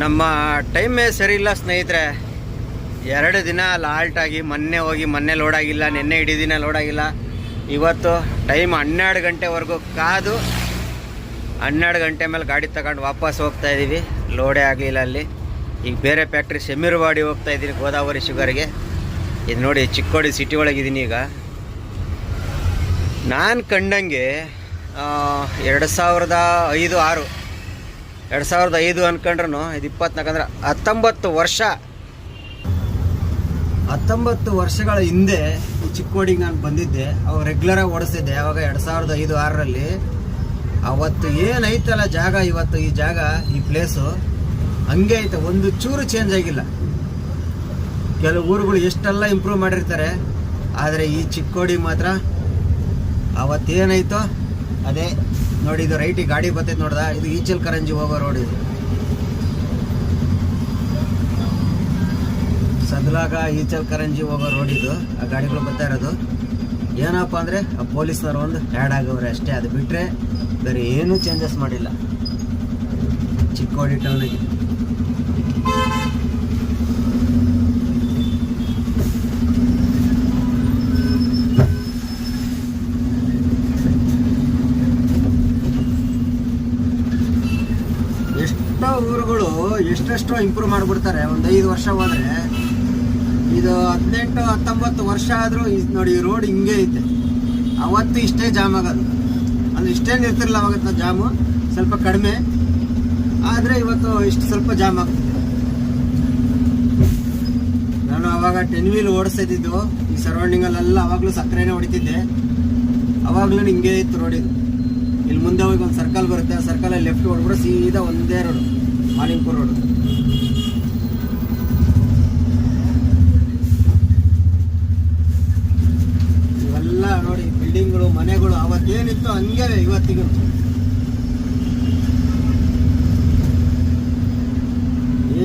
ನಮ್ಮ ಟೈಮೇ ಸರಿ ಇಲ್ಲ ಸ್ನೇಹಿತರೆ. 2 ದಿನ ಲಾಲ್ಟ್ ಆಗಿ ಮೊನ್ನೆ ಲೋಡ್ ಆಗಿಲ್ಲ, ನಿನ್ನೆ ಇಡೀ ದಿನ ಲೋಡ್ ಆಗಿಲ್ಲ. ಇವತ್ತು ಟೈಮ್ 12 ಗಂಟೆವರೆಗೂ ಕಾದು 12 ಗಂಟೆ ಮೇಲೆ ಗಾಡಿ ತಗೊಂಡು ವಾಪಸ್ ಹೋಗ್ತಾ ಇದ್ದೀವಿ. ಲೋಡೇ ಆಗಲಿಲ್ಲ ಅಲ್ಲಿ. ಈಗ ಬೇರೆ ಫ್ಯಾಕ್ಟ್ರಿ ಶೆಮಿರ್ವಾಡಿ ಹೋಗ್ತಾ ಇದ್ದೀನಿ, ಗೋದಾವರಿ ಶುಗರ್ಗೆ. ಇದು ನೋಡಿ, ಚಿಕ್ಕೋಡಿ ಸಿಟಿ ಒಳಗಿದ್ದೀನಿ ಈಗ. ನಾನು ಕಂಡಂಗೆ 2005-6 2005 ಅಂದ್ಕೊಂಡ್ರು ಇದು 24 ಅಂದ್ರೆ 19 ವರ್ಷಗಳ ಹಿಂದೆ ಈ ಚಿಕ್ಕೋಡಿಗೆ ನಾನು ಬಂದಿದ್ದೆ. ಅವಾಗ ರೆಗ್ಯುಲರಾಗಿ ಓಡಿಸ್ತಿದ್ದೆ. ಅವಾಗ 2005-6ರಲ್ಲಿ. ಅವತ್ತು ಏನೈತಲ್ಲ ಜಾಗ, ಇವತ್ತು ಈ ಜಾಗ, ಈ ಪ್ಲೇಸು ಹಂಗೆ ಐತೆ, ಒಂದು ಚೂರು ಚೇಂಜ್ ಆಗಿಲ್ಲ. ಕೆಲವು ಊರುಗಳು ಎಷ್ಟೆಲ್ಲ ಇಂಪ್ರೂವ್ ಮಾಡಿರ್ತಾರೆ, ಆದರೆ ಈ ಚಿಕ್ಕೋಡಿ ಮಾತ್ರ ಅವತ್ತೇನೈತೋ ಅದೇ ನೋಡಿ. ಇದು ರೈಟಿಗೆ ಗಾಡಿ ಬರ್ತೈತೆ ನೋಡ್ದ, ಇದು ಈಚಲ್ ಕರಂಜಿ ಹೋಗೋ ರೋಡ್. ಇದು ಸದ್ಲಾಗ ಈಚಲ್ ಕರಂಜಿ ಹೋಗೋ ರೋಡ್. ಇದು ಆ ಗಾಡಿಗಳು ಬರ್ತಾ ಇರೋದು. ಏನಪ್ಪ ಅಂದರೆ ಆ ಪೊಲೀಸ್ನವ್ರು ಒಂದು ಆ್ಯಡ್ ಆಗವ್ರೆ ಅಷ್ಟೇ. ಅದು ಬಿಟ್ಟರೆ ಬೇರೆ ಏನೂ ಚೇಂಜಸ್ ಮಾಡಿಲ್ಲ ಚಿಕ್ಕೋಡಿ ಟೌನಿಗೆ. ಎಷ್ಟೋ ಊರುಗಳು ಎಷ್ಟೆಷ್ಟೋ ಇಂಪ್ರೂವ್ ಮಾಡಿಬಿಡ್ತಾರೆ ಒಂದು 5 ವರ್ಷ ಹೋದರೆ. ಇದು 18-19 ವರ್ಷ ಆದರೂ ನೋಡಿ, ಈ ರೋಡ್ ಹಿಂಗೆ ಐತೆ. ಅವತ್ತು ಇಷ್ಟೇ ಜಾಮ್ ಆಗೋದು, ಅಂದರೆ ಇಷ್ಟೇನು ಇರ್ತಿರಲಿಲ್ಲ ಅವಾಗ ಜಾಮು, ಸ್ವಲ್ಪ ಕಡಿಮೆ. ಆದರೆ ಇವತ್ತು ಇಷ್ಟು ಸ್ವಲ್ಪ ಜಾಮ್ ಆಗ್ತಿದೆ. ನಾನು ಅವಾಗ 10 ವೀಲ್ ಓಡಿಸ್ತಿದ್ದು ಈ ಸರೌಂಡಿಂಗಲ್ಲೆಲ್ಲ. ಅವಾಗಲೂ ಸಕ್ಕರೆನೇ ಹೊಡಿತಿದ್ದೆ. ಅವಾಗಲೂ ಹಿಂಗೆ ಇತ್ತು ರೋಡಿದು. ಇಲ್ಲಿ ಮುಂದೆ ಹೋಗಿ ಒಂದು ಸರ್ಕಲ್ ಬರುತ್ತೆ, ಆ ಸರ್ಕಲಲ್ಲಿ ಲೆಫ್ಟ್ ಹೊಡ್ಬಿಟ್ಟು ಸೀದಾ ಒಂದೇ ರೋಡು, ಮಾಲಿಂಗ್ಪುರ್ ರೋಡು. ಇವೆಲ್ಲ ನೋಡಿ ಬಿಲ್ಡಿಂಗ್ಗಳು, ಮನೆಗಳು ಅವತ್ತೇನಿತ್ತು ಹಂಗೆ ಇವತ್ತಿಗೂ.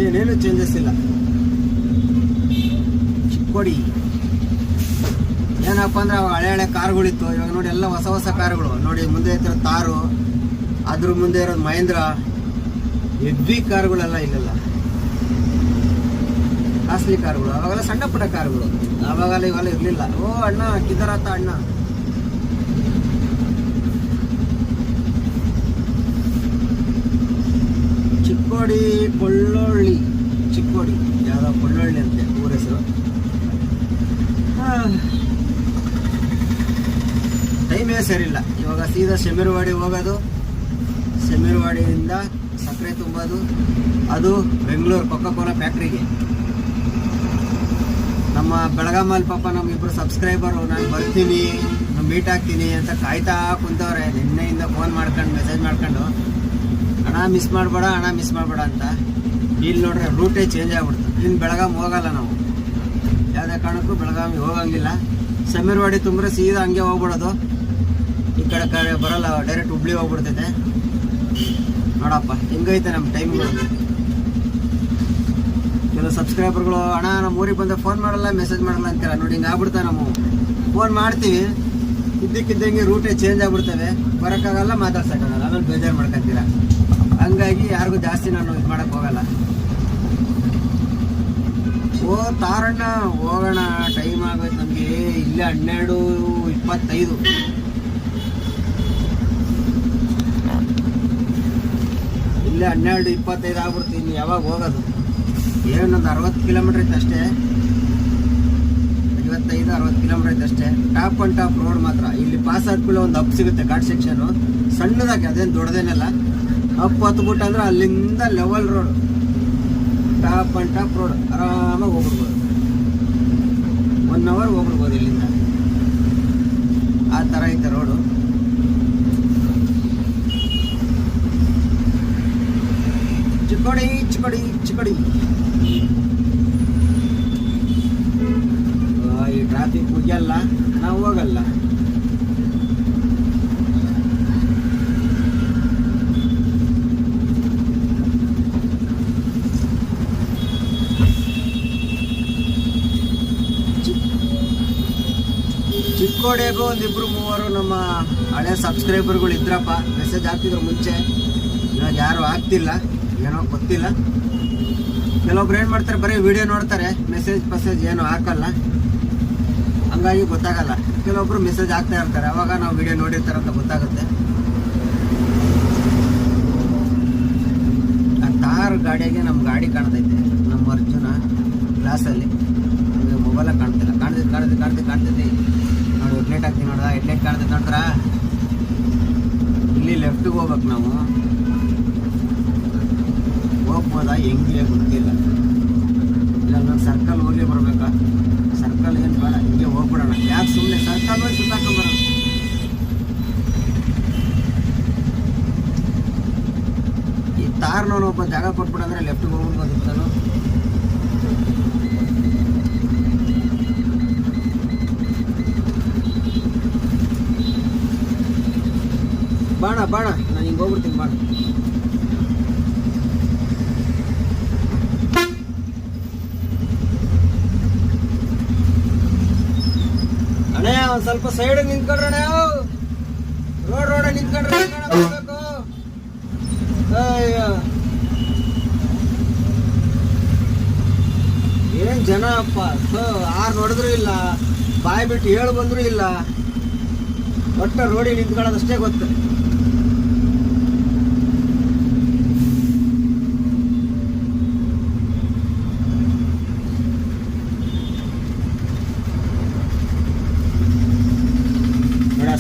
ಏನೇನು ಚೇಂಜಸ್ ಇಲ್ಲ ಚಿಕ್ಕೋಡಿ. ಏನಪ್ಪ ಅಂದ್ರೆ ಅವಾಗ ಹಳೆ ಕಾರ್ಗಳಿತ್ತು. ಇವಾಗ ನೋಡಿ ಎಲ್ಲ ಹೊಸ ಕಾರ್ಗಳು ನೋಡಿ. ಮುಂದೆ ಇರೋ ತಾರು, ಅದ್ರ ಮುಂದೆ ಇರೋದು ಮಹೇಂದ್ರ, ಹೆವಿ ಕಾರ್ಗಳೆಲ್ಲ ಇಲ್ಲೆಲ್ಲ ಕಾಸ್ಟ್ಲಿ ಕಾರ್ಗಳು. ಅವಾಗೆಲ್ಲ ಸಣ್ಣ ಪುಟ್ಟ ಕಾರ್ಗಳು, ಅವಾಗೆಲ್ಲ ಇವೆಲ್ಲ ಇರಲಿಲ್ಲ. ಓ ಅಣ್ಣ ಕಿದರಾತ ಅಣ್ಣ. ಚಿಕ್ಕೋಡಿ ಕೊಳ್ಳೊಳ್ಳಿ, ಚಿಕ್ಕೋಡಿ ಯಾವುದೋ ಕೊಳ್ಳೊಳ್ಳಿ ಅಂತೆ ಊರ ಹೆಸರು. ಟೈಮೇ ಸರಿಯಿಲ್ಲ. ಇವಾಗ ಸೀದಾ ಶೆಮಿರ್ವಾಡಿ ಹೋಗೋದು, ಶೆಮಿರ್ವಾಡಿಯಿಂದ ಸಕ್ಕರೆ ತುಂಬೋದು, ಅದು ಬೆಂಗಳೂರು ಕೊಕ್ಕೋ-ಕೋಲಾ ಫ್ಯಾಕ್ಟ್ರಿಗೆ. ನಮ್ಮ ಬೆಳಗಾಮಲ್ಲಿ ಪಾಪ ನಮ್ಮಿಬ್ಬರು ಸಬ್ಸ್ಕ್ರೈಬರು ನಾನು ಬರ್ತೀನಿ, ಮೀಟ್ ಆಗ್ತೀನಿ ಅಂತ ಕಾಯ್ತಾ ಕುಂತವ್ರೆ. ನಿನ್ನೆಯಿಂದ ಫೋನ್ ಮಾಡ್ಕೊಂಡು ಮೆಸೇಜ್ ಮಾಡ್ಕೊಂಡು, ಅಣ್ಣ ಮಿಸ್ ಮಾಡಬೇಡ ಅಂತ. ಇಲ್ಲಿ ನೋಡ್ರೆ ರೂಟೇ ಚೇಂಜ್ ಆಗ್ಬಿಡ್ತು. ಇನ್ನು ಬೆಳಗಾಂ ಹೋಗಲ್ಲ ನಾವು, ಯಾವುದೇ ಕಾರಣಕ್ಕೂ ಬೆಳಗಾವಿಗೆ ಹೋಗಂಗಿಲ್ಲ. ಶೆಮಿರ್ವಾಡಿ ತುಂಬ್ರೆ ಸೀದಾ ಹಂಗೆ ಹೋಗ್ಬಿಡೋದು. ಈ ಕಡೆ ಬರಲ್ಲ, ಡೈರೆಕ್ಟ್ ಹುಬ್ಳಿ ಹೋಗ್ಬಿಡ್ತೈತೆ. ನೋಡಪ್ಪ ಹೆಂಗೈತೆ ನಮ್ಮ ಟೈಮ್ಗಳು. ಕೆಲವು ಸಬ್ಸ್ಕ್ರೈಬರ್ಗಳು ಅಣ್ಣ ನಮ್ಮ ಊರಿಗೆ ಬಂದರೆ ಫೋನ್ ಮಾಡಲ್ಲ, ಮೆಸೇಜ್ ಮಾಡಲ್ಲ ಅಂತೀರ. ನೋಡಿ ಹಿಂಗೆ ಆಗ್ಬಿಡ್ತಾ. ನಾವು ಫೋನ್ ಮಾಡ್ತೀವಿ, ಇದ್ದಕ್ಕಿದ್ದಂಗೆ ರೂಟೇ ಚೇಂಜ್ ಆಗ್ಬಿಡ್ತವೆ, ಬರೋಕ್ಕಾಗಲ್ಲ, ಮಾತಾಡ್ಸೋಕ್ಕಾಗಲ್ಲ, ಆಮೇಲೆ ಬೇಜಾರು ಮಾಡ್ಕೊತೀರ. ಹಂಗಾಗಿ ಯಾರಿಗೂ ಜಾಸ್ತಿ ನಾನು ಇದು ಮಾಡೋಕ್ಕೆ ಹೋಗಲ್ಲ. ಓ ತಾರಣ್ಣ ಹೋಗೋಣ, ಟೈಮ್ ಆಗೋಯ್ತು ನಮಗೆ. ಇಲ್ಲೇ 12:25. ಇಲ್ಲೇ 12:25 ಆಗ್ಬಿಡ್ತೀನಿ. ಇನ್ನು ಯಾವಾಗ ಹೋಗೋದು? ಏನೊಂದು 60 ಕಿಲೋಮೀಟ್ರ್ ಐತೆ ಅಷ್ಟೇ, 55-60 ಕಿಲೋಮೀಟ್ರ್ ಐತೆ ಅಷ್ಟೇ. ಟಾಪ್ ಆ್ಯಂಡ್ ಟಾಪ್ ರೋಡ್ ಮಾತ್ರ. ಇಲ್ಲಿ ಪಾಸ್ ಆದ್ಮೇಲೆ ಒಂದು ಅಪ್ ಸಿಗುತ್ತೆ, ಘಾಟ್ ಸೆಕ್ಷನು ಸಣ್ಣದಾಗಿ, ಅದೇನು ದೊಡ್ಡದೇನಲ್ಲ. ಅಪ್ ಹತ್ಬಿಟ್ಟು ಅಂದ್ರೆ ಅಲ್ಲಿಂದ level road, top and top road. ಆರಾಮಾಗಿ ಹೋಗ್ಬಿಡ್ಬೋದು, 1 ಅವರ್ ಹೋಗ್ಬಿಡ್ಬೋದು ಇಲ್ಲಿಂದ. ಆ ಥರ ಐತೆ ರೋಡು. ಚಿಕ್ಕೋಡಿ ಈ ಟ್ರಾಫಿಕ್ ಮುಗಿಯಲ್ಲ, ನಾವು ಹೋಗಲ್ಲ. ಚಿಕ್ಕೋಡಿಗೂ 1-2-3 ನಮ್ಮ ಹಳೆ ಸಬ್ಸ್ಕ್ರೈಬರ್ಗಳು ಇದ್ರಪ್ಪ, ಮೆಸೇಜ್ ಹಾಕ್ತಿದ್ರು ಮುಂಚೆ. ಇವಾಗ ಯಾರು ಆಗ್ತಿಲ್ಲ, ಏನೋ ಏನೋ ಗೊತ್ತಿಲ್ಲ. ಕೆಲವೊಬ್ರು ಏನು ಮಾಡ್ತಾರೆ, ಬರೀ ವಿಡಿಯೋ ನೋಡ್ತಾರೆ, ಮೆಸೇಜ್ ಏನು ಹಾಕಲ್ಲ, ಹಂಗಾಗಿ ಗೊತ್ತಾಗಲ್ಲ. ಕೆಲವೊಬ್ರು ಮೆಸೇಜ್ ಹಾಕ್ತಾ ಇರ್ತಾರೆ, ಅವಾಗ ನಾವು ವಿಡಿಯೋ ನೋಡಿರ್ತಾರೆ ಅಂತ ಗೊತ್ತಾಗುತ್ತೆ. ಆ ತಾರ್ ಗಾಡಿಯಾಗೆ ನಮ್ಮ ಗಾಡಿ ಕಾಣ್ತೈತೆ, ನಮ್ಮ ಅರ್ಜುನ ಗ್ಲಾಸಲ್ಲಿ. ನಮಗೆ ಮೊಬೈಲಾಗಿ ಕಾಣ್ತಿಲ್ಲ, ಕಾಣ್ತೈತಿ ನೋಡಿ. ಹೆಡ್ಲೈಟ್ ಹಾಕ್ತೀನಿ ನೋಡ್ದ, ಹೆಡ್ಲೈಟ್ ಕಾಣ್ತೈತೆ ನೋಡ್ರ. ಇಲ್ಲಿ ಲೆಫ್ಟಿಗೆ ಹೋಗ್ಬೇಕು ನಾವು, ಹೋಗ್ಬೋದಾ ಹೆಂಗೆ ಗೊತ್ತಿಲ್ಲ. ಇಲ್ಲ ನಾನು ಸರ್ಕಲ್ ಹೋಗಿ ಬರ್ಬೇಕಾ? ಸರ್ಕಲ್ ಏನು ಬೇಡ, ಹಿಂಗೆ ಹೋಗ್ಬಿಡೋಣ. ಯಾಕೆ ಸುಮ್ಮನೆ ಸರ್ಕಲ್ ಹೋಗಿ ಸುತ್ತಾಕೊಂಬರೋಣ. ಈ ತಾರ್ನವನು ಒಬ್ಬ ಜಾಗ ಕೊಟ್ಬಿಡಂದ್ರೆ ಲೆಫ್ಟಿಗೆ ಹೋಗ್ಬೋದು ನಾನು. ಬಾಣ ನಾನು ಹಿಂಗೆ ಹೋಗ್ಬಿಡ್ತೀನಿ. ಬಾಣ ಅಣ್ಣ, ಒಂದು ಸ್ವಲ್ಪ ಸೈಡ್ ನಿಂತ್ಕೊಂಡ್ರಣ, ರೋಡ್ ನಿಂತ್ಕೊಂಡ್ರೆ ಬರ್ಬೇಕು. ಏನ್ ಜನ ಅಪ್ಪ, ಆರು ನೋಡಿದ್ರು ಇಲ್ಲ, ಬಾಯ್ ಬಿಟ್ಟು ಹೇಳು ಬಂದ್ರು ಇಲ್ಲ, ಒಟ್ಟ ರೋಡಿಗೆ ನಿಂತ್ಕೊಳ್ಳೋದಷ್ಟೇ ಗೊತ್ತು.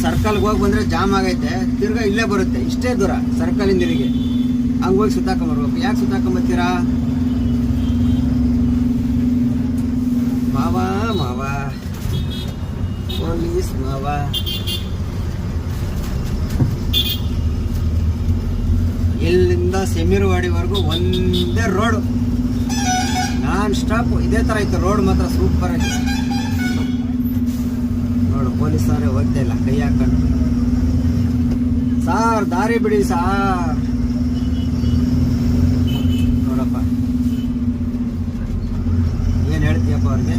ಸರ್ಕಲ್ಗೆ ಹೋಗಿ ಬಂದರೆ ಜಾಮ್ ಆಗೈತೆ, ತಿರ್ಗಾ ಇಲ್ಲೇ ಬರುತ್ತೆ, ಇಷ್ಟೇ ದೂರ ಸರ್ಕಲಿಂದ ಇಲ್ಲಿಗೆ. ಹಂಗೆ ಹೋಗಿ ಸುತ್ತಾಕೊಂಬರ್ಬೇಕು. ಯಾಕೆ ಸುತ್ತಾಕೊಂಬತ್ತೀರಾ ಮಾವ ಪೊಲೀಸ್ ಮಾವ? ಇಲ್ಲಿಂದ ಸೆಮಿರುವಾಡಿವರೆಗೂ ಒಂದೇ ರೋಡು, ನಾನ್ ಸ್ಟಾಪ್. ಇದೇ ಥರ ಇತ್ತು ರೋಡ್, ಮಾತ್ರ ಸೂಪರ್ ಆಗಿ. ನೋಡು, ಪೊಲೀಸರೇ ಹೋಗ್ತಾ ಇಲ್ಲ, ಕೈ ಹಾಕೊಂಡು. ಸಾರ್ ದಾರಿ ಬಿಡಿ ಸಾರ್. ನೋಡಪ್ಪ, ಏನು ಹೇಳ್ತೀಯಪ್ಪ ಅವ್ರಿಗೆ?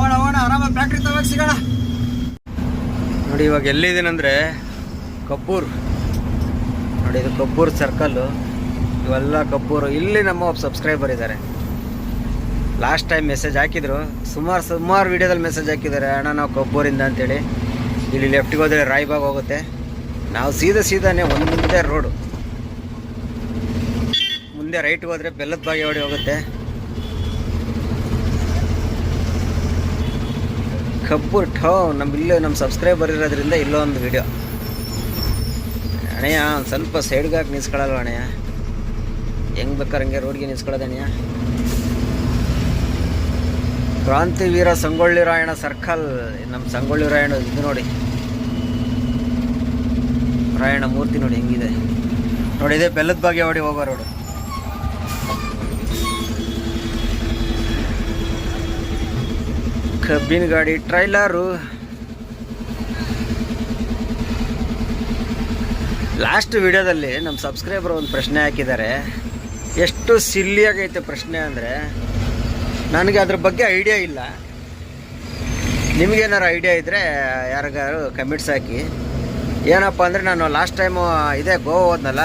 ಓಣ ಆರಾಮಾಗಿ ಫ್ಯಾಕ್ಟ್ರಿ ತಗೋಕ್ ಸಿಗೋಣ. ನೋಡಿ, ಇವಾಗ ಎಲ್ಲಿದ್ದೀನಂದರೆ ಕಬ್ಬೂರ್. ನೋಡಿ, ಇದು ಕಬ್ಬೂರ್ ಸರ್ಕಲ್ಲು, ಇವೆಲ್ಲ ಕಬ್ಬೂರು. ಇಲ್ಲಿ ನಮ್ಮ ಒಬ್ಬ ಸಬ್ಸ್ಕ್ರೈಬರ್ ಇದ್ದಾರೆ, ಲಾಸ್ಟ್ ಟೈಮ್ ಮೆಸೇಜ್ ಹಾಕಿದ್ರು. ಸುಮಾರು ವೀಡಿಯೋದಲ್ಲಿ ಮೆಸೇಜ್ ಹಾಕಿದ್ದಾರೆ, ಅಣ್ಣ ನಾವು ಕಬ್ಬೂರಿಂದ ಅಂತೇಳಿ. ಇಲ್ಲಿ ಲೆಫ್ಟಿಗೆ ಹೋದರೆ ರಾಯ್ಬಾಗ್ ಹೋಗುತ್ತೆ, ನಾವು ಸೀದಾನೇ ಒಂದೇ ರೋಡು. ಮುಂದೆ ರೈಟ್ಗೆ ಹೋದರೆ ಬೆಲ್ಲದ ಬಾಗೇವಾಡಿ ಹೋಗುತ್ತೆ. ಕಬ್ಬೂರ್ ಟೌನ್. ನಮ್ಮ ಸಬ್ಸ್ಕ್ರೈಬರ್ ಇರೋದ್ರಿಂದ ಇಲ್ಲೊಂದು ವಿಡಿಯೋ. ಅಣ್ಣಯ್ಯ, ಒಂದು ಸ್ವಲ್ಪ ಸೈಡ್ಗೆ ಹಾಕಿ ನಿಲ್ಸ್ಕೊಳ್ಳಲ್ವ ಅಣ್ಣಯ್ಯ? ಹೆಂಗೆ ಬೇಕಾದ್ರೆ ಹಂಗೆ ರೋಡ್ಗೆ ನಿಲ್ಸ್ಕೊಳ್ಳೋದು ಅಣ್ಣಯ್ಯ. ಕ್ರಾಂತಿವೀರ ಸಂಗೊಳ್ಳಿ ರಾಯಣ್ಣ ಸರ್ಕಲ್. ನಮ್ಮ ಸಂಗೊಳ್ಳಿ ರಾಯಣ್ಣ ಇದು ನೋಡಿ, ರಾಯಣ್ಣ ಮೂರ್ತಿ ನೋಡಿ ಹೆಂಗಿದೆ ನೋಡಿ. ಇದೆ ಬೆಲ್ಲದ ಬಾಗೇವಾಡಿ ಹೋಗೋ ರೋಡು. ಕಬ್ಬಿನ ಗಾಡಿ ಟ್ರೈಲರು. ಲಾಸ್ಟ್ ವಿಡಿಯೋದಲ್ಲಿ ನಮ್ಮ ಸಬ್ಸ್ಕ್ರೈಬರ್ ಒಂದು ಪ್ರಶ್ನೆ ಹಾಕಿದ್ದಾರೆ, ಎಷ್ಟು ಸಿಲ್ಲಿಯಾಗೈತೆ ಪ್ರಶ್ನೆ ಅಂದರೆ, ನನಗೆ ಅದ್ರ ಬಗ್ಗೆ ಐಡಿಯಾ ಇಲ್ಲ. ನಿಮಗೇನಾರು ಐಡಿಯಾ ಇದ್ದರೆ ಯಾರಿಗಾರು ಕಮೆಂಟ್ಸ್ ಹಾಕಿ. ಏನಪ್ಪ ಅಂದರೆ, ನಾನು ಲಾಸ್ಟ್ ಟೈಮು ಇದೇ ಗೋವಾ ಹೋದ್ನಲ್ಲ,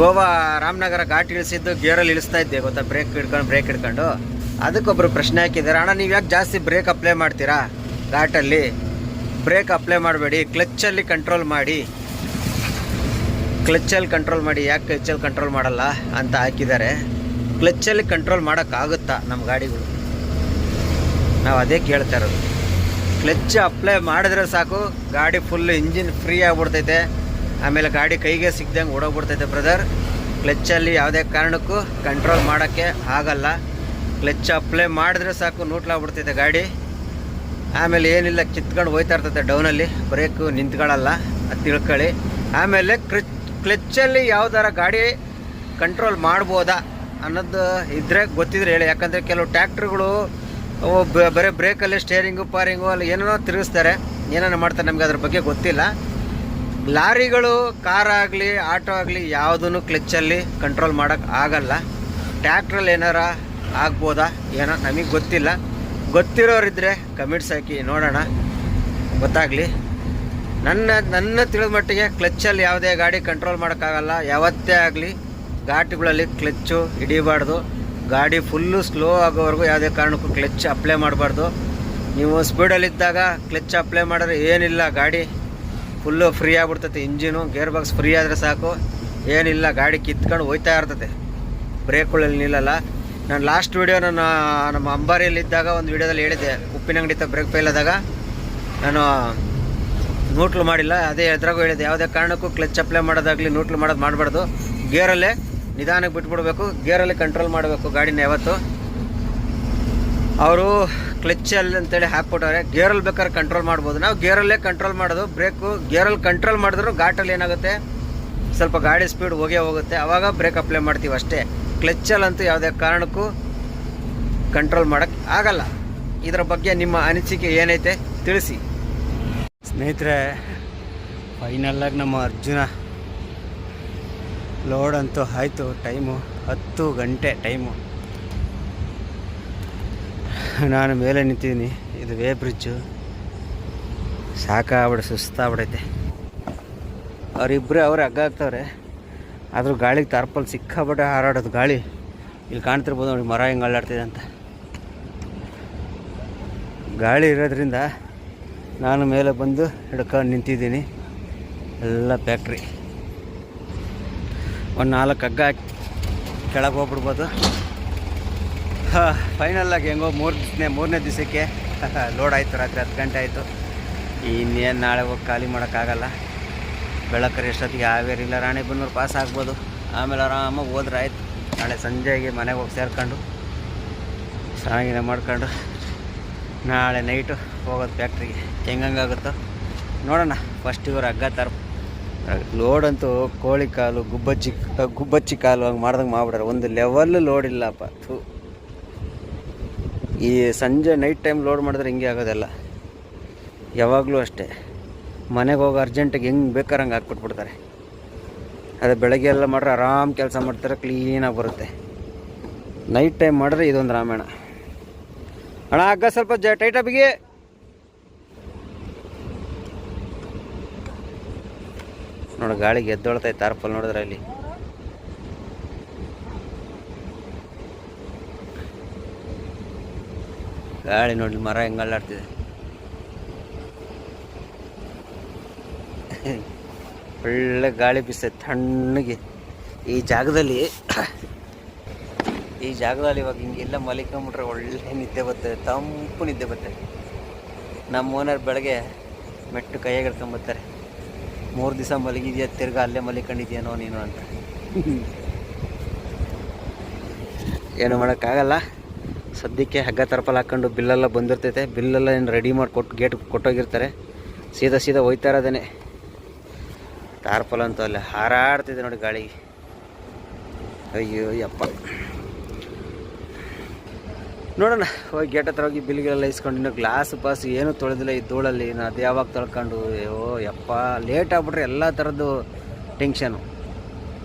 ಗೋವಾ ರಾಮನಗರ ಘಾಟ್ ಇಳಿಸಿದ್ದು ಗೇರಲ್ಲಿ ಇಳಿಸ್ತಾ ಇದ್ದೆ ಗೊತ್ತಾ, ಬ್ರೇಕ್ ಹಿಡ್ಕೊಂಡು. ಅದಕ್ಕೊಬ್ಬರು ಪ್ರಶ್ನೆ ಹಾಕಿದ್ದಾರೆ, ಅಣ್ಣ ನೀವು ಯಾಕೆ ಜಾಸ್ತಿ ಬ್ರೇಕ್ ಅಪ್ಲೈ ಮಾಡ್ತೀರಾ ಘಾಟಲ್ಲಿ? ಬ್ರೇಕ್ ಅಪ್ಲೈ ಮಾಡಬೇಡಿ, ಕ್ಲಚ್ಚಲ್ಲಿ ಕಂಟ್ರೋಲ್ ಮಾಡಿ, ಯಾಕೆ ಕ್ಲಚ್ಚಲ್ಲಿ ಕಂಟ್ರೋಲ್ ಮಾಡಲ್ಲ ಅಂತ ಹಾಕಿದ್ದಾರೆ. ಕ್ಲಚ್ಚಲ್ಲಿ ಕಂಟ್ರೋಲ್ ಮಾಡೋಕ್ಕಾಗುತ್ತಾ ನಮ್ಮ ಗಾಡಿಗಳು? ನಾವು ಅದೇ ಕೇಳ್ತಾ ಇರೋದು. ಕ್ಲಚ್ ಅಪ್ಲೈ ಮಾಡಿದ್ರೆ ಸಾಕು, ಗಾಡಿ ಫುಲ್ ಇಂಜಿನ್ ಫ್ರೀ ಆಗಿಬಿಡ್ತೈತೆ. ಆಮೇಲೆ ಗಾಡಿ ಕೈಗೆ ಸಿಗ್ದಂಗೆ ಓಡೋಗ್ಬಿಡ್ತೈತೆ ಬ್ರದರ್. ಕ್ಲಚ್ಚಲ್ಲಿ ಯಾವುದೇ ಕಾರಣಕ್ಕೂ ಕಂಟ್ರೋಲ್ ಮಾಡೋಕ್ಕೆ ಆಗಲ್ಲ. ಕ್ಲಚ್ ಅಪ್ಲೈ ಮಾಡಿದ್ರೆ ಸಾಕು, ನೂಟ್ಲಾಗ್ಬಿಡ್ತೈತೆ ಗಾಡಿ. ಆಮೇಲೆ ಏನಿಲ್ಲ, ಕಿತ್ಕೊಂಡು ಹೋಯ್ತಾ ಇರ್ತೈತೆ ಡೌನಲ್ಲಿ, ಬ್ರೇಕು ನಿಂತ್ಕೊಳ್ಳಲ್ಲ, ಅದು ತಿಳ್ಕೊಳ್ಳಿ. ಆಮೇಲೆ ಕ್ಲಚ್ಚಲ್ಲಿ ಯಾವ್ದಾರ ಗಾಡಿ ಕಂಟ್ರೋಲ್ ಮಾಡ್ಬೋದಾ ಅನ್ನೋದು ಇದ್ದರೆ ಗೊತ್ತಿದ್ರೆ ಹೇಳಿ. ಯಾಕಂದರೆ ಕೆಲವು ಟ್ಯಾಕ್ಟ್ರುಗಳು ಬರೀ ಬ್ರೇಕಲ್ಲಿ ಸ್ಟೇರಿಂಗು ಪಾರಿಂಗು ಅಲ್ಲಿ ಏನೇನೋ ತಿರುಗಿಸ್ತಾರೆ, ಏನೇನೋ ಮಾಡ್ತಾರೆ, ನಮಗೆ ಅದ್ರ ಬಗ್ಗೆ ಗೊತ್ತಿಲ್ಲ. ಲಾರಿಗಳು, ಕಾರ್ ಆಗಲಿ, ಆಟೋ ಆಗಲಿ ಯಾವುದೂ ಕ್ಲಚ್ಚಲ್ಲಿ ಕಂಟ್ರೋಲ್ ಮಾಡೋಕ್ಕೆ ಆಗಲ್ಲ. ಟ್ಯಾಕ್ಟ್ರಲ್ಲಿ ಏನಾರ ಆಗ್ಬೋದಾ ಏನೋ ನಮಗೆ ಗೊತ್ತಿಲ್ಲ. ಗೊತ್ತಿರೋರಿದ್ದರೆ ಕಮೆಂಟ್ಸ್ ಹಾಕಿ ನೋಡೋಣ, ಗೊತ್ತಾಗಲಿ. ನನ್ನ ತಿಳಿದ ಮಟ್ಟಿಗೆ ಕ್ಲಚ್ಚಲ್ಲಿ ಯಾವುದೇ ಗಾಡಿ ಕಂಟ್ರೋಲ್ ಮಾಡೋಕ್ಕಾಗಲ್ಲ. ಯಾವತ್ತೇ ಆಗಲಿ ಘಾಟ್ಗಳಲ್ಲಿ ಕ್ಲಚ್ಚು ಹಿಡಿಬಾರ್ದು. ಗಾಡಿ ಫುಲ್ಲು ಸ್ಲೋ ಆಗೋವರೆಗೂ ಯಾವುದೇ ಕಾರಣಕ್ಕೂ ಕ್ಲಚ್ ಅಪ್ಲೈ ಮಾಡಬಾರ್ದು. ನೀವು ಸ್ಪೀಡಲ್ಲಿದ್ದಾಗ ಕ್ಲಚ್ ಅಪ್ಲೈ ಮಾಡಿದ್ರೆ ಏನಿಲ್ಲ, ಗಾಡಿ ಫುಲ್ಲು ಫ್ರೀ ಆಗಿಬಿಡ್ತೈತೆ. ಇಂಜಿನು ಗೇರ್ ಬಾಕ್ಸ್ ಫ್ರೀ ಆದರೆ ಸಾಕು, ಏನಿಲ್ಲ, ಗಾಡಿ ಕಿತ್ಕೊಂಡು ಹೋಯ್ತಾ ಇರ್ತೈತೆ. ಬ್ರೇಕ್ಗಳಲ್ಲಿ ನಿಲ್ಲಲ್ಲ. ನಾನು ಲಾಸ್ಟ್ ವೀಡಿಯೋ ನಮ್ಮ ಅಂಬಾರಿಯಲ್ಲಿದ್ದಾಗ ಒಂದು ವೀಡಿಯೋದಲ್ಲಿ ಹೇಳಿದ್ದೆ, ಉಪ್ಪಿನ ಅಂಗಡಿ ಬ್ರೇಕ್ ಫೇಲ್ ಆದಾಗ ನಾನು ನ್ಯೂಟ್ಲ್ ಮಾಡಿಲ್ಲ. ಅದೇ ಎದ್ರಾಗೂ ಹೇಳಿದೆ, ಯಾವುದೇ ಕಾರಣಕ್ಕೂ ಕ್ಲಚ್ ಅಪ್ಲೈ ಮಾಡೋದಾಗಲಿ ನ್ಯೂಟ್ಲ್ ಮಾಡೋದು ಮಾಡಬಾರ್ದು. ಗೇರಲ್ಲೇ ನಿಧಾನಕ್ಕೆ ಬಿಟ್ಬಿಡ್ಬೇಕು, ಗೇರಲ್ಲಿ ಕಂಟ್ರೋಲ್ ಮಾಡಬೇಕು ಗಾಡಿನ ಯಾವತ್ತು. ಅವರು ಕ್ಲಚ್ಚಲ್ಲಿ ಅಂತೇಳಿ ಹಾಕ್ಬಿಟ್ಟವ್ರೆ, ಗೇರಲ್ಲಿ ಬೇಕಾದ್ರೆ ಕಂಟ್ರೋಲ್ ಮಾಡ್ಬೋದು. ನಾವು ಗೇರಲ್ಲೇ ಕಂಟ್ರೋಲ್ ಮಾಡೋದು. ಬ್ರೇಕು ಗೇರಲ್ಲಿ ಕಂಟ್ರೋಲ್ ಮಾಡಿದ್ರು ಘಾಟಲ್ಲಿ ಏನಾಗುತ್ತೆ, ಸ್ವಲ್ಪ ಗಾಡಿ ಸ್ಪೀಡ್ ಹೋಗುತ್ತೆ, ಆವಾಗ ಬ್ರೇಕ್ ಅಪ್ಲೈ ಮಾಡ್ತೀವಿ ಅಷ್ಟೇ. ಕ್ಲಚ್ಚಲ್ಲಂತೂ ಯಾವುದೇ ಕಾರಣಕ್ಕೂ ಕಂಟ್ರೋಲ್ ಮಾಡೋಕ್ಕೆ ಆಗಲ್ಲ. ಇದರ ಬಗ್ಗೆ ನಿಮ್ಮ ಅನಿಸಿಕೆ ಏನೈತೆ ತಿಳಿಸಿ ಸ್ನೇಹಿತರೆ. ಫೈನಲ್ಲಾಗಿ ನಮ್ಮ ಅರ್ಜುನ ಲೋಡ್ ಅಂತೂ ಆಯಿತು. ಟೈಮು 10 ಗಂಟೆ ಟೈಮು. ನಾನು ಮೇಲೆ ನಿಂತಿದ್ದೀನಿ. ಇದು ವೇ ಬ್ರಿಡ್ಜು. ಸಾಕಾಗ್ಬಿಡ, ಸುಸ್ತಾಗ್ಬಿಡೈತೆ. ಅವರಿಬ್ಬರೇ ಹಗ್ಗ ಹಾಕ್ತವ್ರೆ. ಆದರೂ ಗಾಳಿಗೆ ತಾರ್ಪಲ್ ಸಿಕ್ಕಾಬಿಟ್ಟೆ ಹಾರಾಡೋದು ಗಾಳಿ. ಇಲ್ಲಿ ಕಾಣ್ತಿರ್ಬೋದು ನೋಡಿ ಮರ ಹೆಂಗೆ ಅಲ್ಲಾಡ್ತಿದೆ ಅಂತ. ಗಾಳಿ ಇರೋದ್ರಿಂದ ನಾನು ಮೇಲೆ ಬಂದು ಹಿಡ್ಕೊಂಡು ನಿಂತಿದ್ದೀನಿ. ಎಲ್ಲ ಫ್ಯಾಕ್ಟ್ರಿ. ಒಂದು 4 ಹಗ್ಗ ಹಾಕಿ ಕೆಳಗೆ ಹೋಗ್ಬಿಡ್ಬೋದು. ಫೈನಲ್ಲಾಗಿ ಹೆಂಗೋ ಮೂರನೇ ದಿವಸಕ್ಕೆ ಲೋಡ್ ಆಯಿತು. ರಾತ್ರಿ 10 ಗಂಟೆ ಆಯಿತು. ಇನ್ನೇನು ನಾಳೆ ಹೋಗಿ ಖಾಲಿ ಮಾಡೋಕ್ಕಾಗಲ್ಲ. ಬೆಳಕರಿ ಎಷ್ಟೊತ್ತಿಗೆ ಹಾವೇರಿಲ್ಲ ರಾಣಿಬೆನ್ನೂರು ಪಾಸ್ ಆಗ್ಬೋದು. ಆಮೇಲೆ ಆರಾಮಾಗಿ ಹೋದ್ರೆ ಆಯಿತು. ನಾಳೆ ಸಂಜೆಗೆ ಮನೆಗೆ ಹೋಗಿ ಸೇರ್ಕೊಂಡು ಸ್ನಾನ ಮಾಡ್ಕೊಂಡು ನಾಳೆ ನೈಟು ಹೋಗೋದು ಫ್ಯಾಕ್ಟ್ರಿಗೆ. ಹೆಂಗಾಗುತ್ತೋ ನೋಡೋಣ. ಫಸ್ಟ್ ಇವರು ಹಗ್ಗ ಲೋಡ್ ಅಂತೂ ಕೋಳಿ ಕಾಲು, ಗುಬ್ಬಚ್ಚಿ ಕಾಲು ಹಂಗೆ ಮಾಡ್ದಂಗೆ ಮಾಡ್ಬಿಡ್ರೆ. ಒಂದು ಲೆವೆಲ್ ಲೋಡ್ ಇಲ್ಲಪ್ಪ. ಈ ಸಂಜೆ ನೈಟ್ ಟೈಮ್ ಲೋಡ್ ಮಾಡಿದ್ರೆ ಹಿಂಗೆ ಆಗೋದಲ್ಲ. ಯಾವಾಗಲೂ ಅಷ್ಟೇ. ಮನೆಗೆ ಹೋಗಿ ಅರ್ಜೆಂಟಿಗೆ ಹೆಂಗೆ ಬೇಕಾದ್ರೆ ಹಂಗೆ ಹಾಕ್ಬಿಟ್ಬಿಡ್ತಾರೆ. ಅದೇ ಬೆಳಗ್ಗೆ ಎಲ್ಲ ಮಾಡ್ರೆ ಆರಾಮ್ ಕೆಲಸ ಮಾಡ್ತಾರೆ, ಕ್ಲೀನಾಗಿ ಬರುತ್ತೆ. ನೈಟ್ ಟೈಮ್ ಮಾಡಿದ್ರೆ ಇದೊಂದು ರಾಮಾಯಣ. ಅಣ್ಣ ಹಗ್ಗ ಸ್ವಲ್ಪ ಟೈಟಾಗಿ. ನೋಡಿ ಗಾಳಿಗೆ ಎದ್ದೊಳ್ತೈತೆ ತಾರ್ಪಲ್ ನೋಡಿದ್ರೆ ಅಲ್ಲಿ. ಗಾಳಿ ನೋಡಿ ಮರ ಹೆಂಗೆ ಅಲ್ಲಾಡ್ತಿದೆ. ಒಳ್ಳೆ ಗಾಳಿ ಬೀಸ್ತೈತೆ ತಣ್ಣಗೆ. ಈ ಜಾಗದಲ್ಲಿ ಇವಾಗ ಹಿಂಗೆಲ್ಲ ಮಲಿಕೊಂಬಿಟ್ರೆ ಒಳ್ಳೆ ನಿದ್ದೆ ಬರ್ತದೆ, ತಂಪು ನಿದ್ದೆ ಬರ್ತದೆ. ನಮ್ಮ ಓನರ್ ಬೆಳಗ್ಗೆ ಮೆಟ್ಟು ಕೈಯಾಗ ಹಿಡ್ಕೊಂಬರ್ತಾರೆ. 3 ದಿವಸ ಮಲಗಿದ್ಯಾ, ತಿರ್ಗಾ ಅಲ್ಲೇ ಮಲಿಕೊಂಡಿದ್ಯಾನೋ ನೀನು ಅಂತ. ಏನು ಮಾಡೋಕ್ಕಾಗಲ್ಲ. ಸದ್ಯಕ್ಕೆ ಹಗ್ಗ ತರ್ಪಲ್ ಹಾಕ್ಕೊಂಡು ಬಿಲ್ಲೆಲ್ಲ ಬಂದಿರ್ತೈತೆ. ಬಿಲ್ಲೆಲ್ಲ ಏನು ರೆಡಿ ಮಾಡಿ ಗೇಟ್ ಕೊಟ್ಟೋಗಿರ್ತಾರೆ. ಸೀದಾ ಹೋಯ್ತಾ ಇರೋದೇನೆ. ತಾರ್ಪಲ್ ಅಂತೂ ಅಲ್ಲೇ ಹಾರಾಡ್ತಿದೆ ನೋಡಿ ಗಾಳಿಗೆ. ಅಯ್ಯೋ ಯಪ್ಪ. ನೋಡೋಣ ಹೋಗಿ ಗೇಟ್ ಹತ್ರ ಹೋಗಿ ಬಿಲ್ಗೆಲ್ಲ ಇಸ್ಕೊಂಡು. ಇನ್ನು ಗ್ಲಾಸ್ ಪಾಸ್ ಏನೂ ತೊಳೆದಿಲ್ಲ ಈ ಧೂಳಲ್ಲಿ. ಇನ್ನು ಅದು ಯಾವಾಗ ತೊಳ್ಕೊಂಡು ಅಯ್ಯೋ ಯಪ್ಪ. ಲೇಟ್ ಆಗ್ಬಿಟ್ರೆ ಎಲ್ಲ ಥರದ್ದು ಟೆನ್ಷನು.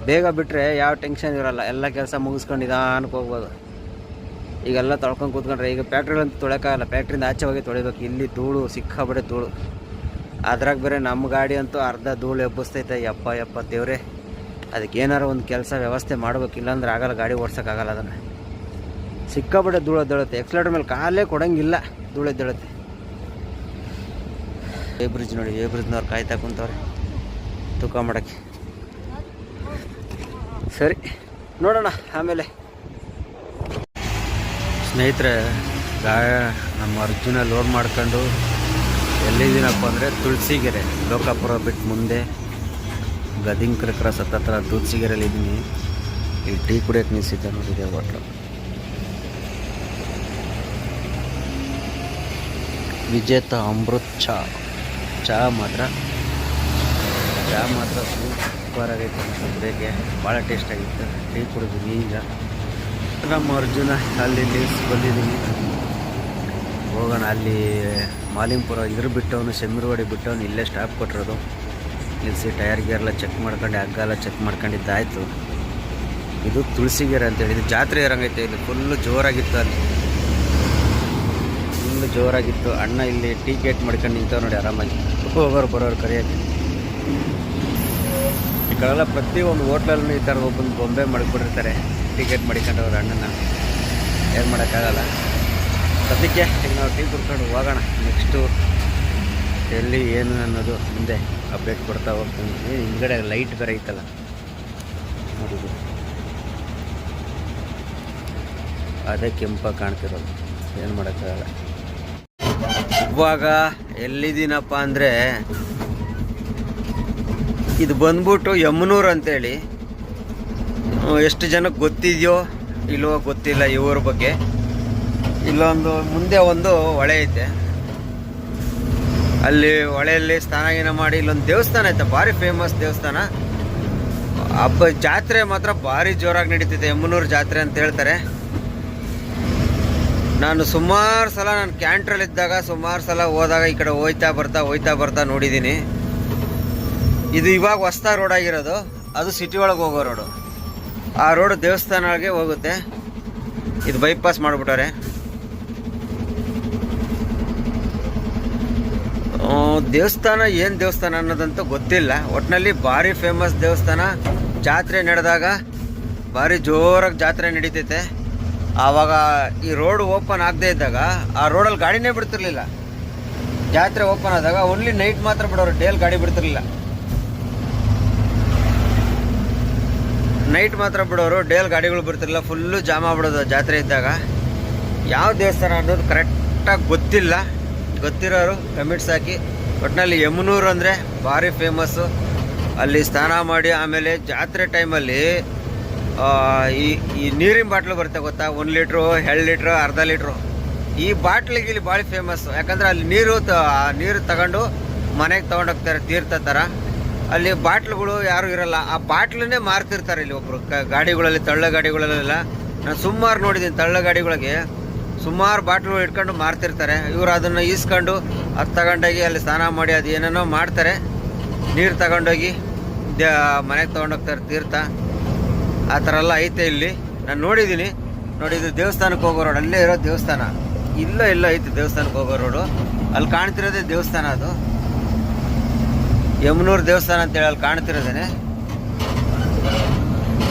ಬೇಗ ಬಿಟ್ಟರೆ ಯಾವ ಟೆನ್ಷನ್ ಇರೋಲ್ಲ. ಎಲ್ಲ ಕೆಲಸ ಮುಗಿಸ್ಕೊಂಡು ನಿಧಾನಕ್ಕೆ ಹೋಗ್ಬೋದು. ಈಗೆಲ್ಲ ತೊಳ್ಕೊಂಡು ಕೂತ್ಕೊಂಡ್ರೆ ಈಗ ಫ್ಯಾಕ್ಟ್ರಿಲಂತೂ ತೊಳೆಯೋಕ್ಕಾಗಲ್ಲ. ಫ್ಯಾಕ್ಟ್ರಿಂದ ಆಚೆ ಹೋಗಿ ತೊಳಿಬೇಕು. ಇಲ್ಲಿ ಧೂಳು ಸಿಕ್ಕಾಬಿಡೆ ಧೂಳು. ಅದ್ರಾಗ ಬೇರೆ ನಮ್ಮ ಗಾಡಿ ಅಂತೂ ಅರ್ಧ ಧೂಳು ಎಬ್ಬಿಸ್ತೈತೆ. ಯಪ್ಪ ದೇವ್ರೆ. ಅದಕ್ಕೆ ಏನಾರು ಒಂದು ಕೆಲಸ ವ್ಯವಸ್ಥೆ ಮಾಡಬೇಕು. ಇಲ್ಲಾಂದ್ರೆ ಆಗಲ್ಲ, ಗಾಡಿ ಓಡ್ಸೋಕ್ಕಾಗಲ್ಲ. ಅದನ್ನು ಸಿಕ್ಕಾಬಿಡೆ ಧೂಳು ಎದ್ದೇಳುತ್ತೆ. ಎಕ್ಸ್ಲೇಟರ್ ಮೇಲೆ ಕಾಲೇ ಕೊಡೋಂಗಿಲ್ಲ, ಧೂಳು ಎದ್ದೇಳುತ್ತೆ. ವೇ ಬ್ರಿಡ್ಜ್ ನೋಡಿ, ವೇ ಬ್ರಿಡ್ಜ್ನವ್ರು ಕಾಯ್ತಾ ಕುಂತವ್ರೆ ತೂಕ ಮಾಡೋಕ್ಕೆ. ಸರಿ ನೋಡೋಣ ಆಮೇಲೆ. ಸ್ನೇಹಿತರೆ, ನಮ್ಮ ಅರ್ಜುನ ಲೋಡ್ ಮಾಡ್ಕೊಂಡು ಎಲ್ಲಿದ್ದೀನಪ್ಪ ಅಂದರೆ ತುಳಸಿಗೆರೆ, ಲೋಕಾಪುರ ಬಿಟ್ಟು ಮುಂದೆ ಗದಿಂಕರ ಕ್ರಾಸ್ ಹತ್ರ ತುಳಸಿಗೆರೆಯಲ್ಲಿದ್ದೀನಿ. ಇಲ್ಲಿ ಟೀ ಕುಡಿಯೋಕ್ಕೆ ನಿಲ್ಸಿದ್ದೆ ನೋಡಿದೆ ಹೋಟ್ಲು. ವಿಜೇತ ಅಮೃತ್ ಚಹಾ ಮಾತ್ರ ಸೂಪರ್ ಆಗೈತೆ. ಬೇಗೆ ಭಾಳ ಟೇಸ್ಟಾಗಿತ್ತು. ಟೀ ಕುಡಿದ್ವಿ. ಈಗ ನಮ್ಮ ಅರ್ಜುನ ಅಲ್ಲಿ ಬಂದಿದ್ದೀನಿ. ಹೋಗೋಣ. ಅಲ್ಲಿ ಮಾಲಿಂಪುರ ಇದ್ರ ಬಿಟ್ಟವನು, ಶೆಮ್ಮಿರವಾಡಿ ಬಿಟ್ಟವನು ಇಲ್ಲೇ ಸ್ಟಾಪ್ ಕೊಟ್ಟಿರೋದು. ನಿಲ್ಲಿಸಿ ಟೈರ್ ಗೇರೆಲ್ಲ ಚೆಕ್ ಮಾಡ್ಕೊಂಡು ಹಗ್ಗ ಎಲ್ಲ ಚೆಕ್ ಮಾಡ್ಕೊಂಡಿದ್ದಾಯಿತು. ಇದು ತುಳಸಿಗೆರೆ ಅಂತೇಳಿ, ಇದು ಜಾತ್ರೆ ಇರಂಗೈತೆ. ಇಲ್ಲಿ ಫುಲ್ಲು ಜೋರಾಗಿತ್ತು, ಅಲ್ಲಿ ಫುಲ್ಲು ಜೋರಾಗಿತ್ತು. ಅಣ್ಣ ಇಲ್ಲಿ ಟೀ ಗೇಟ್ ಮಾಡ್ಕೊಂಡು ನಿಂತವ್ ನೋಡಿ ಆರಾಮಾಗಿ, ಹೋಗೋರು ಬರೋರು ಕರೆಯೋಕ್ಕೆ. ಈ ಕಡೆಲ್ಲ ಪ್ರತಿಯೊಂದು ಹೋಟ್ಲಲ್ಲೂ ಈ ಥರ ಒಬ್ಬೊಂದು ಬೊಂಬೆ ಮಾಡಿಬಿಟ್ಟಿರ್ತಾರೆ ಟಿಕೆಟ್ ಮಾಡಿಕೊಂಡವ್ರು ಅಣ್ಣನ. ಏನು ಮಾಡೋಕ್ಕಾಗಲ್ಲ. ಸದ್ಯಕ್ಕೆ ಈಗ ನಾವು ಟೀ ಕುಡ್ಕೊಂಡು ಹೋಗೋಣ. ನೆಕ್ಸ್ಟು ಎಲ್ಲಿ ಏನು ಅನ್ನೋದು ಮುಂದೆ ಅಪ್ಡೇಟ್ ಕೊಡ್ತಾ ಹೋಗ್ತೀನಿ. ಹಿಂದ್ಗಡೆ ಲೈಟ್ ಬೇರೆ ಐತಲ್ಲ ನೋಡಿದ್ದು, ಅದೇ ಕೆಂಪಾಗಿ ಕಾಣ್ತಿರೋದು. ಏನು ಮಾಡೋಕ್ಕಾಗಲ್ಲ. ಇವಾಗ ಎಲ್ಲಿದ್ದೀನಪ್ಪ ಅಂದರೆ, ಇದು ಬಂದ್ಬಿಟ್ಟು ಯಮನೂರು ಅಂತೇಳಿ. ಎಷ್ಟು ಜನಕ್ಕೆ ಗೊತ್ತಿದೆಯೋ ಇಲ್ಲವೋ ಗೊತ್ತಿಲ್ಲ ಈ ಊರ ಬಗ್ಗೆ. ಇಲ್ಲೊಂದು ಮುಂದೆ ಒಂದು ಹೊಳೆ ಐತೆ, ಅಲ್ಲಿ ಹೊಳೆಯಲ್ಲಿ ಸ್ನಾನ ಗೀನ ಮಾಡಿ ಇಲ್ಲೊಂದು ದೇವಸ್ಥಾನ ಐತೆ, ಭಾರಿ ಫೇಮಸ್ ದೇವಸ್ಥಾನ. ಹಬ್ಬ ಜಾತ್ರೆ ಮಾತ್ರ ಭಾರಿ ಜೋರಾಗಿ ನಡೀತಿದೆ, ಯಮನೂರು ಜಾತ್ರೆ ಅಂತ ಹೇಳ್ತಾರೆ. ನಾನು ಸುಮಾರು ಸಲ ನಾನು ಕ್ಯಾಂಟ್ರಲ್ಲಿದ್ದಾಗ ಸುಮಾರು ಸಲ ಹೋದಾಗ ಈ ಕಡೆ ಹೋಯ್ತಾ ಬರ್ತಾ ನೋಡಿದ್ದೀನಿ. ಇದು ಇವಾಗ ಹೊಸ್ತಾ ರೋಡ್ ಆಗಿರೋದು, ಅದು ಸಿಟಿ ಒಳಗೆ ಹೋಗೋ ರೋಡು. ಆ ರೋಡು ದೇವಸ್ಥಾನಕ್ಕೆ ಹೋಗುತ್ತೆ. ಇದು ಬೈಪಾಸ್ ಮಾಡಿಬಿಟ್ಟಾರೆ. ದೇವಸ್ಥಾನ ಏನು ದೇವಸ್ಥಾನ ಅನ್ನೋದಂತೂ ಗೊತ್ತಿಲ್ಲ. ಒಟ್ಟಿನಲ್ಲಿ ಭಾರಿ ಫೇಮಸ್ ದೇವಸ್ಥಾನ. ಜಾತ್ರೆ ನಡೆದಾಗ ಭಾರಿ ಜೋರಾಗಿ ಜಾತ್ರೆ ನಡೀತೈತೆ. ಆವಾಗ ಈ ರೋಡ್ ಓಪನ್ ಆಗದೆ ಇದ್ದಾಗ ಆ ರೋಡಲ್ಲಿ ಗಾಡಿನೇ ಬಿಡ್ತಿರ್ಲಿಲ್ಲ. ಜಾತ್ರೆ ಓಪನ್ ಆದಾಗ ಓನ್ಲಿ ನೈಟ್ ಮಾತ್ರ ಬಿಡೋರು, ಡೇಲ್ ಗಾಡಿ ಬಿಡ್ತಿರ್ಲಿಲ್ಲ. ನೈಟ್ ಮಾತ್ರ ಬಿಡೋರು, ಡೇಲ್ ಗಾಡಿಗಳು ಬಿಡ್ತಿರಲಿಲ್ಲ. ಫುಲ್ಲು ಜಾಮ ಆಗ್ಬಿಡೋದು ಜಾತ್ರೆ ಇದ್ದಾಗ. ಯಾವ ದೇವಸ್ಥಾನ ಅನ್ನೋದು ಕರೆಕ್ಟಾಗಿ ಗೊತ್ತಿಲ್ಲ. ಗೊತ್ತಿರೋರು ಕಮೆಂಟ್ಸ್ ಹಾಕಿ. ಒಟ್ಟಿನಲ್ಲಿ ಯಮನೂರು ಅಂದರೆ ಭಾರಿ ಫೇಮಸ್ಸು. ಅಲ್ಲಿ ಸ್ನಾನ ಮಾಡಿ ಆಮೇಲೆ ಜಾತ್ರೆ ಟೈಮಲ್ಲಿ ಈ ನೀರಿನ ಬಾಟ್ಲು ಬರುತ್ತೆ ಗೊತ್ತಾ, 1 ಲೀಟ್ರು 2 ಲೀಟ್ರು 1/2 ಲೀಟ್ರು. ಈ ಬಾಟ್ಲಿಗೆ ಇಲ್ಲಿ ಭಾಳ ಫೇಮಸ್ಸು. ಯಾಕಂದರೆ ಅಲ್ಲಿ ನೀರು ತಗೊಂಡು ಮನೆಗೆ ತೊಗೊಂಡೋಗ್ತಾರೆ ತೀರ್ಥ ಥರ. ಅಲ್ಲಿ ಬಾಟ್ಲುಗಳು ಯಾರೂ ಇರಲ್ಲ, ಆ ಬಾಟ್ಲನ್ನೇ ಮಾರ್ತಿರ್ತಾರೆ ಇಲ್ಲಿ ಒಬ್ಬರು ಗಾಡಿಗಳಲ್ಲಿ, ತಳ್ಳ ಗಾಡಿಗಳಲ್ಲೆಲ್ಲ. ನಾನು ಸುಮಾರು ನೋಡಿದ್ದೀನಿ, ತಳ್ಳ ಗಾಡಿಗಳಿಗೆ ಸುಮಾರು ಬಾಟ್ಲುಗಳು ಇಟ್ಕೊಂಡು ಮಾರ್ತಿರ್ತಾರೆ. ಇವರು ಅದನ್ನು ಈಸ್ಕೊಂಡು ಅದು ತಗೊಂಡೋಗಿ ಅಲ್ಲಿ ಸ್ನಾನ ಮಾಡಿ ಅದು ಏನೇನೋ ಮಾಡ್ತಾರೆ. ನೀರು ತಗೊಂಡೋಗಿ ಮನೆಗೆ ತೊಗೊಂಡೋಗ್ತಾರೆ ತೀರ್ಥ. ಆ ಥರ ಎಲ್ಲ ಐತೆ ಇಲ್ಲಿ. ನಾನು ನೋಡಿದ್ದೀನಿ. ನೋಡಿದ್ದು ದೇವಸ್ಥಾನಕ್ಕೆ ಹೋಗೋ ರೋಡ್, ಅಲ್ಲೇ ಇರೋ ದೇವಸ್ಥಾನ. ಇಲ್ಲ ಐತೆ ದೇವಸ್ಥಾನಕ್ಕೆ ಹೋಗೋ ರೋಡು. ಅಲ್ಲಿ ಕಾಣ್ತಿರೋದೇ ದೇವಸ್ಥಾನ, ಅದು ಯಮನೂರು ದೇವಸ್ಥಾನ ಅಂತೇಳಿ ಅಲ್ಲಿ ಕಾಣ್ತಿರೋದೇನೆ.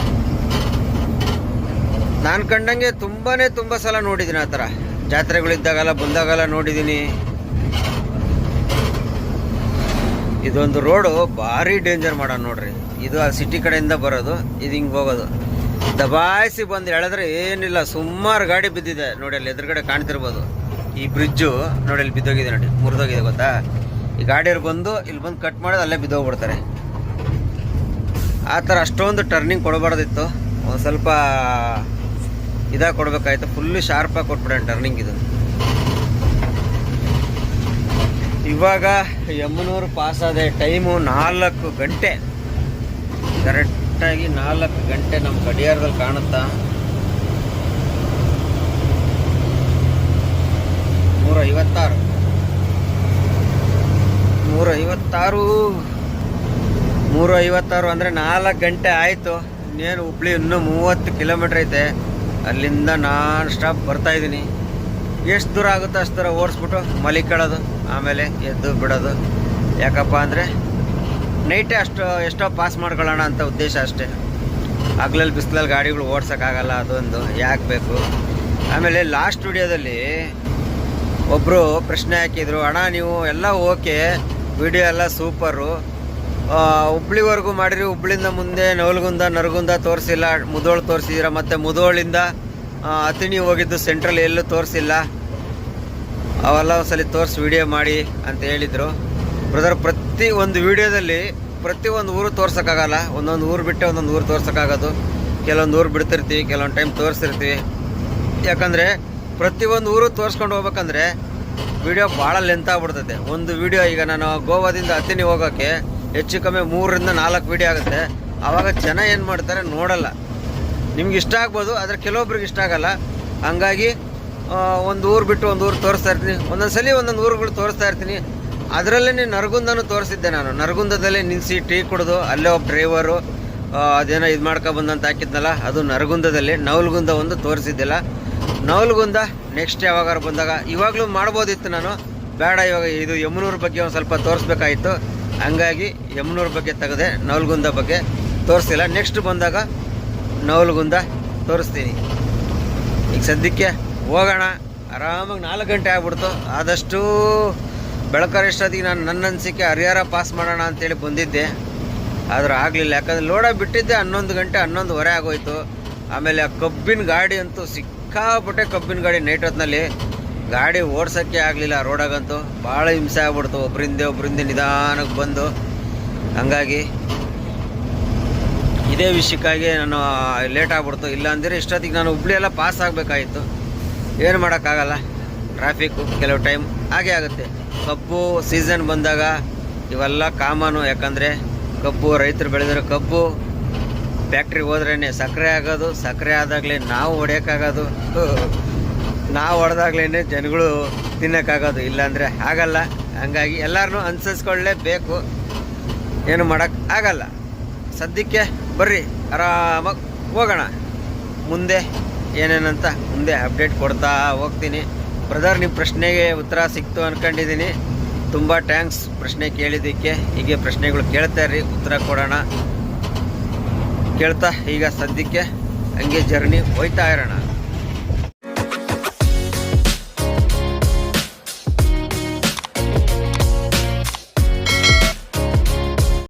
ನಾನು ಕಂಡಂಗೆ ತುಂಬ ಸಲ ನೋಡಿದ್ದೀನಿ ಆ ಥರ ಜಾತ್ರೆಗಳಿದ್ದಾಗೆಲ್ಲ ಬಂದಾಗೆಲ್ಲ ನೋಡಿದ್ದೀನಿ. ಇದೊಂದು ರೋಡು ಭಾರಿ ಡೇಂಜರ್ ಮಾಡೋಣ ನೋಡ್ರಿ. ಇದು ಆ ಸಿಟಿ ಕಡೆಯಿಂದ ಬರೋದು, ಇದು ಹಿಂಗೆ ಹೋಗೋದು. ದಬಾಯಿಸಿ ಬಂದು ಎಳೆದ್ರೆ ಏನಿಲ್ಲ, ಸುಮಾರು ಗಾಡಿ ಬಿದ್ದಿದೆ ನೋಡಿ. ಅಲ್ಲಿ ಎದುರುಗಡೆ ಕಾಣ್ತಿರ್ಬೋದು ಈ ಬ್ರಿಡ್ಜು ನೋಡಿ, ಅಲ್ಲಿ ಬಿದ್ದೋಗಿದೆ ನೋಡಿ, ಮುರಿದೋಗಿದೆ ಗೊತ್ತಾ. ಈ ಗಾಡಿಯವ್ರು ಬಂದು ಇಲ್ಲಿ ಬಂದು ಕಟ್ ಮಾಡೋದು, ಅಲ್ಲೇ ಬಿದ್ದೋಗ್ಬಿಡ್ತಾರೆ. ಆ ಥರ ಅಷ್ಟೊಂದು ಟರ್ನಿಂಗ್ ಕೊಡಬಾರ್ದಿತ್ತು, ಒಂದು ಸ್ವಲ್ಪ ಇದಾಗಿ ಕೊಡ್ಬೇಕಾಯ್ತು. ಫುಲ್ಲು ಶಾರ್ಪಾಗಿ ಕೊಟ್ಬಿಡೋಣ ಟರ್ನಿಂಗ್ ಇದು. ಇವಾಗ ಯಮನೂರು ಪಾಸ್ ಆದ ಟೈಮು 4 ಗಂಟೆ, ಕರೆಕ್ಟಾಗಿ 4 ಗಂಟೆ ನಮ್ಮ ಗಡಿಯಾರದಲ್ಲಿ ಕಾಣುತ್ತಾ. 356 ಅಂದರೆ 4 ಗಂಟೆ ಆಯಿತು. ಇನ್ನೇನು ಹುಬ್ಳಿ ಇನ್ನೂ 30 ಕಿಲೋಮೀಟ್ರ್ ಐತೆ. ಅಲ್ಲಿಂದ ನಾನ್ ಸ್ಟಾಪ್ ಬರ್ತಾಯಿದ್ದೀನಿ. ಎಷ್ಟು ದೂರ ಆಗುತ್ತೋ ಅಷ್ಟು ದೂರ ಓಡಿಸ್ಬಿಟ್ಟು ಮಲಿಕೊಳ್ಳೋದು, ಆಮೇಲೆ ಎದ್ದು ಬಿಡೋದು. ಯಾಕಪ್ಪ ಅಂದರೆ ನೈಟೇ ಎಷ್ಟೋ ಪಾಸ್ ಮಾಡ್ಕೊಳ್ಳೋಣ ಅಂತ ಉದ್ದೇಶ ಅಷ್ಟೇ. ಹಗಲಲ್ಲಿ ಬಿಸಿಲಲ್ಲಿ ಗಾಡಿಗಳು ಓಡ್ಸೋಕ್ಕಾಗಲ್ಲ, ಅದೊಂದು ಯಾಕೆ ಬೇಕು. ಆಮೇಲೆ ಲಾಸ್ಟ್ ವಿಡಿಯೋದಲ್ಲಿ ಒಬ್ಬರು ಪ್ರಶ್ನೆ ಹಾಕಿದರು, ಅಣ್ಣ ನೀವು ಎಲ್ಲ ಓಕೆ, ವಿಡಿಯೋ ಎಲ್ಲ ಸೂಪರು, ಹುಬ್ಳಿವರೆಗೂ ಮಾಡಿರಿ, ಹುಬ್ಳಿಂದ ಮುಂದೆ ನವಲಗುಂದ ನರಗುಂದ ತೋರಿಸಿಲ್ಲ, ಮುಧೋಳು ತೋರಿಸಿದ್ದೀರ, ಮತ್ತು ಮುಧೋಳಿಂದ ಅಥಣಿ ಹೋಗಿದ್ದು ಸೆಂಟ್ರಲ್ ಎಲ್ಲೂ ತೋರಿಸಿಲ್ಲ, ಅವೆಲ್ಲ ಒಂದ್ಸಲ ತೋರಿಸಿ ವಿಡಿಯೋ ಮಾಡಿ ಅಂತ ಹೇಳಿದರು. ಬ್ರದರ್, ಪ್ರತಿ ಒಂದು ವಿಡಿಯೋದಲ್ಲಿ ಪ್ರತಿಯೊಂದು ಊರು ತೋರ್ಸೋಕ್ಕಾಗಲ್ಲ. ಒಂದೊಂದು ಊರು ಬಿಟ್ಟೆ ಒಂದೊಂದು ಊರು ತೋರ್ಸೋಕ್ಕಾಗೋದು. ಕೆಲವೊಂದು ಊರು ಬಿಡ್ತಿರ್ತೀವಿ, ಕೆಲವೊಂದು ಟೈಮ್ ತೋರಿಸ್ತಿರ್ತೀವಿ. ಯಾಕಂದರೆ ಪ್ರತಿಯೊಂದು ಊರು ತೋರಿಸ್ಕೊಂಡು ಹೋಗ್ಬೇಕಂದ್ರೆ ವಿಡಿಯೋ ಭಾಳ ಲೆಂತ್ ಆಗ್ಬಿಡ್ತದೆ. ಒಂದು ವಿಡಿಯೋ ಈಗ ನಾನು ಗೋವಾದಿಂದ ಅಥಣಿ ಹೋಗೋಕ್ಕೆ ಹೆಚ್ಚು ಕಮ್ಮಿ 3 ರಿಂದ 4 ವಿಡಿಯೋ ಆಗುತ್ತೆ. ಆವಾಗ ಜನ ಏನು ಮಾಡ್ತಾರೆ ನೋಡಲ್ಲ. ನಿಮ್ಗೆ ಇಷ್ಟ ಆಗ್ಬೋದು, ಆದರೆ ಕೆಲವೊಬ್ರಿಗೆ ಇಷ್ಟ ಆಗಲ್ಲ. ಹಂಗಾಗಿ ಒಂದು ಊರು ಬಿಟ್ಟು ಒಂದು ಊರು ತೋರಿಸ್ತಾ ಇರ್ತೀನಿ, ಒಂದೊಂದು ಸಲ ಒಂದೊಂದು ಊರುಗಳು ತೋರಿಸ್ತಾ ಇರ್ತೀನಿ. ಅದರಲ್ಲೇ ನರಗುಂದನೂ ತೋರಿಸಿದ್ದೆ ನಾನು. ನರಗುಂದದಲ್ಲೇ ನಿಲ್ಲಿಸಿ ಟೀ ಕುಡಿದು ಅಲ್ಲೇ ಒಬ್ಬ ಡ್ರೈವರು ಅದೇನೋ ಇದು ಬಂದಂತ ಹಾಕಿದ್ನಲ್ಲ, ಅದು ನರಗುಂದದಲ್ಲಿ. ನವಲಗುಂದ ಒಂದು ತೋರಿಸಿದ್ದಿಲ್ಲ. ನವಲಗುಂದ ನೆಕ್ಸ್ಟ್ ಯಾವಾಗಾರು ಬಂದಾಗ, ಇವಾಗಲೂ ಮಾಡ್ಬೋದಿತ್ತು ನಾನು, ಬೇಡ ಇವಾಗ ಇದು ಯಮುನೂರು ಬಗ್ಗೆ ಒಂದು ಸ್ವಲ್ಪ ತೋರಿಸ್ಬೇಕಾಯಿತು, ಹಂಗಾಗಿ ಯಮುನೂರು ಬಗ್ಗೆ ತೆಗೆದೆ, ನವಲಗುಂದ ಬಗ್ಗೆ ತೋರಿಸ್ತಿಲ್ಲ. ನೆಕ್ಸ್ಟ್ ಬಂದಾಗ ನವಲಗುಂದ ತೋರಿಸ್ತೀನಿ. ಈಗ ಸದ್ಯಕ್ಕೆ ಹೋಗೋಣ. ಆರಾಮಾಗಿ 4 ಗಂಟೆ ಆಗ್ಬಿಡ್ತು. ಆದಷ್ಟು ಬೆಳಕರಿಷ್ಟೊತ್ತಿಗೆ ನಾನು ನನ್ನ ಅನಿಸಿಕೆ ಹರಿಹರ ಪಾಸ್ ಮಾಡೋಣ ಅಂತೇಳಿ ಬಂದಿದ್ದೆ, ಆದ್ರೆ ಆಗಲಿಲ್ಲ. ಯಾಕಂದರೆ ಲೋಡ ಬಿಟ್ಟಿದ್ದೆ 11 ಗಂಟೆ 11:15 ಆಗೋಯ್ತು. ಆಮೇಲೆ ಆ ಕಬ್ಬಿನ ಗಾಡಿ ಅಂತೂ ಸಿಕ್ಕಾಪಟ್ಟೆ ಕಬ್ಬಿನ ಗಾಡಿ. ನೈಟ್ ಹೊತ್ತಿನಲ್ಲಿ ಗಾಡಿ ಓಡ್ಸೋಕ್ಕೆ ಆಗಲಿಲ್ಲ. ರೋಡಾಗಂತೂ ಭಾಳ ಹಿಂಸೆ ಆಗ್ಬಿಡ್ತು. ಒಬ್ಬರಿಂದ ನಿಧಾನಕ್ಕೆ ಬಂದು, ಹಂಗಾಗಿ ಇದೇ ವಿಷಯಕ್ಕಾಗಿ ನಾನು ಲೇಟ್ ಆಗ್ಬಿಡ್ತು. ಇಲ್ಲಾಂದರೆ ಇಷ್ಟೊತ್ತಿಗೆ ನಾನು ಹುಬ್ಳಿಯೆಲ್ಲ ಪಾಸ್ ಆಗಬೇಕಾಯಿತು. ಏನು ಮಾಡೋಕ್ಕಾಗಲ್ಲ, ಟ್ರಾಫಿಕ್ಕು ಕೆಲವು ಟೈಮ್ ಹಾಗೇ ಆಗುತ್ತೆ. ಕಬ್ಬು ಸೀಸನ್ ಬಂದಾಗ ಇವೆಲ್ಲ ಕಾಮನು. ಯಾಕಂದರೆ ಕಬ್ಬು ರೈತರು ಬೆಳೆದಿರೋ ಕಬ್ಬು ಫ್ಯಾಕ್ಟ್ರಿಗೆ ಹೋದ್ರೇ ಸಕ್ಕರೆ ಆಗೋದು, ಸಕ್ಕರೆ ಆದಾಗಲೇ ನಾವು ಹೊಡೆಯೋಕ್ಕಾಗೋದು, ನಾವು ಹೊಡೆದಾಗ್ಲೇ ಜನಗಳು ತಿನ್ನೋಕ್ಕಾಗೋದು, ಇಲ್ಲಾಂದರೆ ಆಗಲ್ಲ. ಹಂಗಾಗಿ ಎಲ್ಲರನ್ನೂ ಅನುಸರಿಸ್ಕೊಳ್ಳೇಬೇಕು, ಏನು ಮಾಡೋಕ್ಕೆ ಆಗಲ್ಲ. ಸದ್ಯಕ್ಕೆ ಬರ್ರಿ ಆರಾಮಾಗಿ ಹೋಗೋಣ. ಮುಂದೆ ಏನೇನಂತ ಮುಂದೆ ಅಪ್ಡೇಟ್ ಕೊಡ್ತಾ ಹೋಗ್ತೀನಿ. ಬ್ರದರ್, ನಿಮ್ಮ ಪ್ರಶ್ನೆಗೆ ಉತ್ತರ ಸಿಕ್ತು ಅಂದ್ಕೊಂಡಿದ್ದೀನಿ. ತುಂಬ ಥ್ಯಾಂಕ್ಸ್ ಪ್ರಶ್ನೆ ಕೇಳಿದ್ದಕ್ಕೆ. ಹೀಗೆ ಪ್ರಶ್ನೆಗಳು ಕೇಳ್ತಾ ಇರ್ರಿ, ಉತ್ತರ ಕೊಡೋಣ ಕೇಳ್ತಾ. ಈಗ ಸದ್ಯಕ್ಕೆ ಹಂಗೆ ಜರ್ನಿ ಹೋಯ್ತಾ ಇರೋಣ.